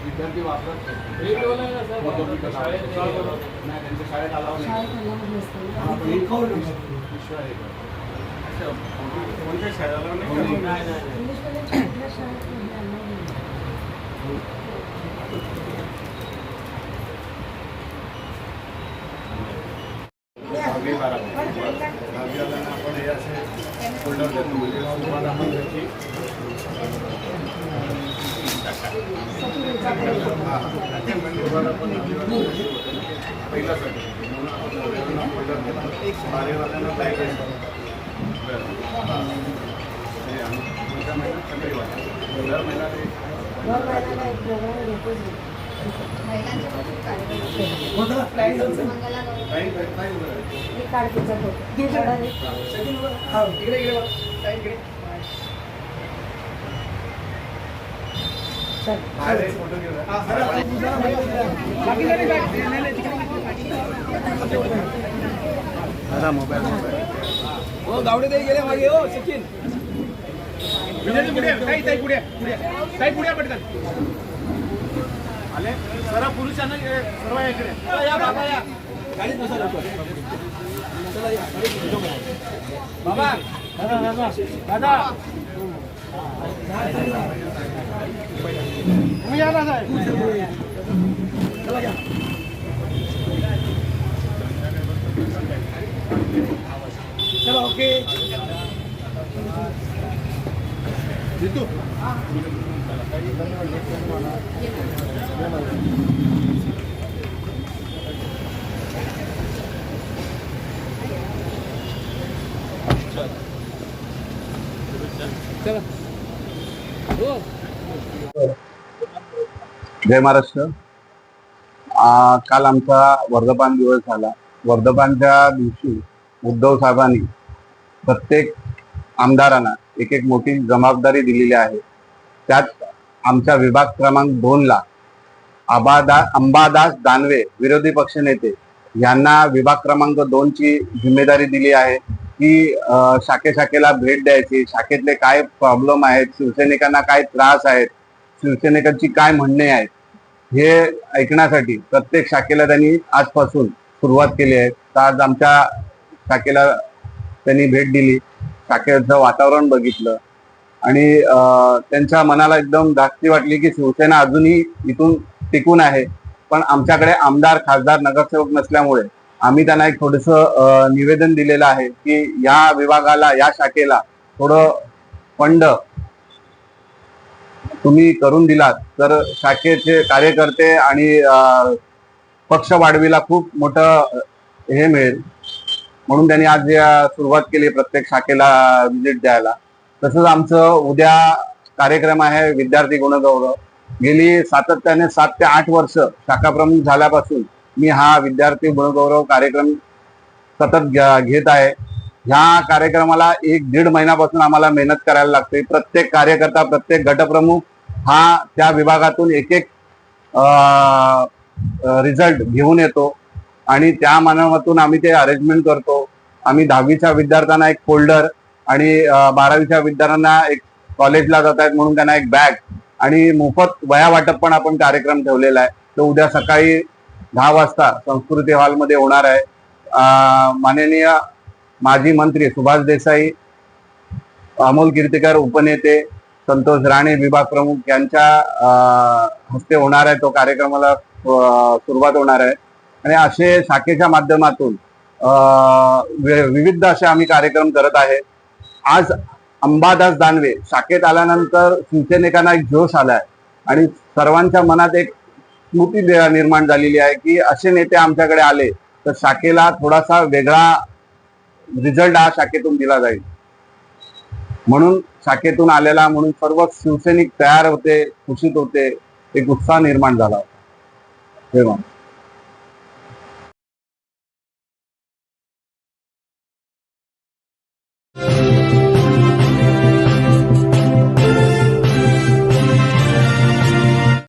विद्यार्थी वापरत शाळेत आला कोणत्या शाळेला आपण हे असे फोल्डर देतो म्हणजे तुम्हाला आपण त्याची पहिल्यासाठी बारेवाल्यांना काय करायचं दर हो गावडे ताई गेले मागे हो सचिन पुढे पटकन आले जरा पुरुषांना सर्व इकडे या बाबा या गाडीत बसा लवकर चला या बाबा दादा तुम्ही या ना साहेब चला या चला ओके जितू जय महाराष्ट्र. काल आमचा वर्धमान दिवस झाला. वर्धमानच्या दिवशी उद्धव साहेबांनी प्रत्येक आमदारांना एक एक मोठी जबाबदारी दिलेली आहे. त्यात आमच्या विभाग क्रमांक 2 ला अंबादास दानवे विरोधी पक्षनेते यांना विभाग क्रमांक 2 ची जिम्मेदारी दिली आहे की शाखेला भेट द्यायची, शाखेतले काय प्रॉब्लेम आहेत, शिवसैनिकांना काय त्रास आहेत, शिवसैनिकांची काय म्हणणे आहेत हे ऐकण्यासाठी प्रत्येक शाखेला त्यांनी आजपासून सुरुवात केली आहे. तर आज आमच्या शाखेला त्यांनी भेट दिली, शाखेचं वातावरण बघितलं आणि त्यांच्या मनाला एकदम धास्ती वाटली की शिवसेना अजूनही इथून टिकून आहे. पण आमच्याकडे आमदार, खासदार, नगरसेवक नसल्यामुळे आम्ही त्यांना एक थोडंसं निवेदन दिलेलं आहे की या विभागाला, या शाखेला थोडं फंड तुम्ही करून दिलात तर शाखेचे कार्यकर्ते आणि पक्ष वाढवीला खूप मोठं हे मिळेल. म्हणून त्यांनी आज सुरुवात केली प्रत्येक शाखेला व्हिजिट द्यायला. तसंच आमचं उद्या कार्यक्रम आहे विद्यार्थी गुणगौरव. गेली सातत्याने 7 ते 8 वर्ष शाखा प्रमुख झाल्यापासून मी हा विद्यार्थी गुणगौरव कार्यक्रम सतत घेत आहे. ह्या कार्यक्रमाला 1-1.5 महिन्यापासून आम्हाला मेहनत करायला लागते. प्रत्येक कार्यकर्ता, प्रत्येक गटप्रमुख हा त्या विभागातून एक रिझल्ट घेऊन येतो आणि त्या माध्यमातून आम्ही ते अरेंजमेंट करतो. आम्ही 10वीच्या विद्यार्थ्यांना एक फोल्डर आणि 12वीच्या विद्यार्थ्यांना एक कॉलेजला जात आहेत म्हणून त्यांना एक बॅग आणि मोफत वह्या वाटप पण आपण कार्यक्रम ठेवलेला आहे. तो उद्या सकाळी 10 वाजता संस्कृती हॉलमध्ये होणार आहे. माननीय माजी मंत्री सुभाष देसाई, अमोल कीर्तिकर उपनेते, संतोष राणे विभाग प्रमुख यांच्या हस्ते होणार आहे. तो कार्यक्रमाला सुरुवात होणार आहे आणि असे शाखेच्या माध्यमातून विविध असे आम्ही कार्यक्रम करत आहे. आज अंबादास दानवे शाखेत आल्यानंतर शिवसैनिकांना एक जोश आलाय आणि सर्वांच्या मनात एक स्मृती निर्माण झालेली आहे की असे नेते आमच्याकडे आले तर शाखेला थोडासा वेगळा रिझल्ट हा शाखेतून दिला जाईल. म्हणून शाखेतून आलेला म्हणून सर्व शिवसैनिक तयार होते, खुशीत होते, एक उत्साह निर्माण झाला होता. हे